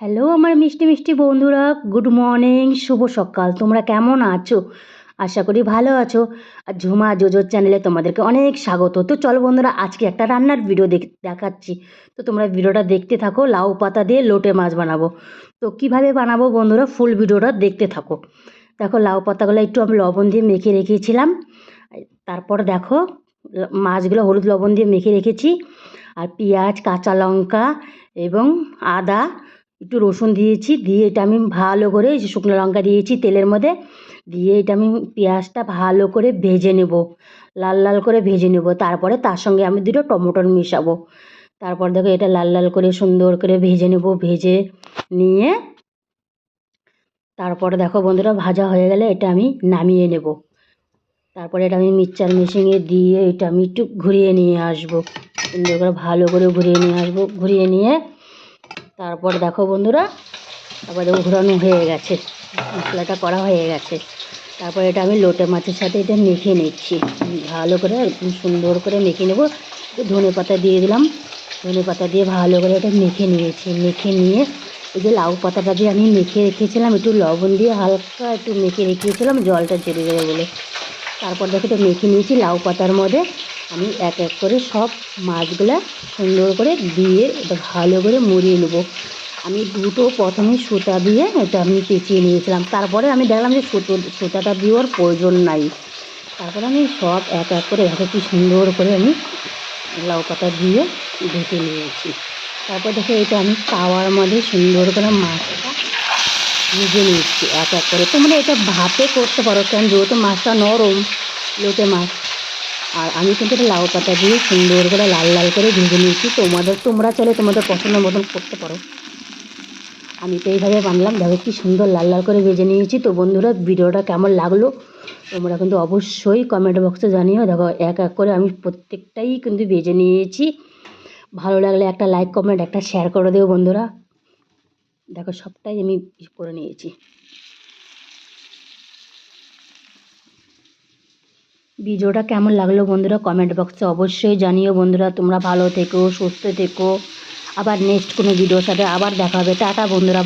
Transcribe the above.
Hello আমার মিষ্টি মিষ্টি বন্ধুরা, গুড মর্নিং, শুভ সকাল। তোমরা কেমন আছো? আশা করি ভালো আছো। আর ঝুমা জোজোর চ্যানেলে তোমাদেরকে অনেক স্বাগত। তো চলো বন্ধুরা, আজকে একটা রান্নার ভিডিও দেখাচ্ছি। তো তোমরা ভিডিওটা দেখতে থাকো। লাউ পাতা দিয়ে লোটে মাছ বানাবো। তো কিভাবে বানাবো বন্ধুরা, ফুল ভিডিওটা দেখতে থাকো। দেখো, লাউ পাতাগুলো একটু আমি লবণ দিয়ে মেখে রেখেছিলাম। তারপর দেখো, মাছগুলো হলুদ লবণ দিয়ে মেখে রেখেছি। আর পেঁয়াজ, কাঁচা লঙ্কা এবং আদা, একটু রসুন দিয়েছি। দিয়ে এটা আমি ভালো করে, শুকনো লঙ্কা দিয়েছি তেলের মধ্যে, দিয়ে এটা আমি পেঁয়াজটা ভালো করে ভেজে নেব, লাল লাল করে ভেজে নেব। তারপরে তার সঙ্গে আমি দুটো টমেটো মিশাবো। তারপর দেখো, এটা লাল লাল করে সুন্দর করে ভেজে নেব। ভেজে নিয়ে তারপরে দেখো বন্ধুরা, ভাজা হয়ে গেলে এটা আমি নামিয়ে নেব। তারপরে এটা আমি মিক্সচার মেশিনে দিয়ে এটা আমি একটু ঘুরিয়ে নিয়ে আসবো। সুন্দর করে ভালো করে ঘুরিয়ে নিয়ে আসবো। ঘুরিয়ে নিয়ে তারপর দেখো বন্ধুরা, তারপরে দেখো ঘোরানো হয়ে গেছে, মশলাটা করা হয়ে গেছে। তারপরে এটা আমি লোটে মাছের সাথে এটা মেখে নিচ্ছি ভালো করে, একদম সুন্দর করে মেখে নেব। ধনে পাতা দিয়ে দিলাম। ধনে পাতা দিয়ে ভালো করে এটা মেখে নিয়েছি। মেখে নিয়ে এই যে লাউ পাতাটা দিয়ে আমি মেখে রেখেছিলাম, একটু লবণ দিয়ে হালকা একটু মেখে রেখেছিলাম, জলটা ছেড়ে দেবে বলে। তারপর দেখো, এটা মেখে নিয়েছি। লাউ পাতার মধ্যে আমি এক এক করে সব মাছগুলো সুন্দর করে দিয়ে এটা ভালো করে মুড়িয়ে নেবো। আমি দুটো প্রথমে সুতা দিয়ে এটা আমি পেঁচিয়ে নিয়েছিলাম। তারপরে আমি দেখলাম যে সুতাটা দেওয়ার প্রয়োজন নাই। তারপরে আমি সব এক এক করে দেখো কি সুন্দর করে আমি লাউ পাতা দিয়ে ঢেকে নিয়েছি। তারপর দেখো, এটা আমি তাওয়ার মধ্যে সুন্দর করে মাছটা ভেজে নিচ্ছি এক এক করে। তোমরা এটা ভাপে করতে পারো, কারণ যেহেতু মাছটা নরম, লোটে মাছ। আর আমি কিন্তু এটা লাউ পাতা দিয়ে সুন্দর করে লাল লাল করে ভেজে নিয়েছি। তোমরা চাইলে তোমাদের পছন্দ মতন করতে পারো। আমি তো এইভাবে বানালাম। দেখো কি সুন্দর লাল লাল করে ভেজে নিয়েছি। তো বন্ধুরা, ভিডিওটা কেমন লাগলো তোমরা কিন্তু অবশ্যই কমেন্ট বক্সে জানিও। দেখো এক এক করে আমি প্রত্যেকটাই কিন্তু ভেজে নিয়েছি। ভালো লাগলে একটা লাইক, কমেন্ট, একটা শেয়ার করে দিও বন্ধুরা। দেখো সবটাই আমি করে নিয়েছি। ভিডিওটা কেমন লাগলো বন্ধুরা, কমেন্ট বক্সে অবশ্যই জানিও বন্ধুরা। তোমরা ভালো থেকো, সুস্থ থেকো। আবার নেক্সট কোনো ভিডিওর সাথে আবার দেখা হবে। টাটা বন্ধুরা।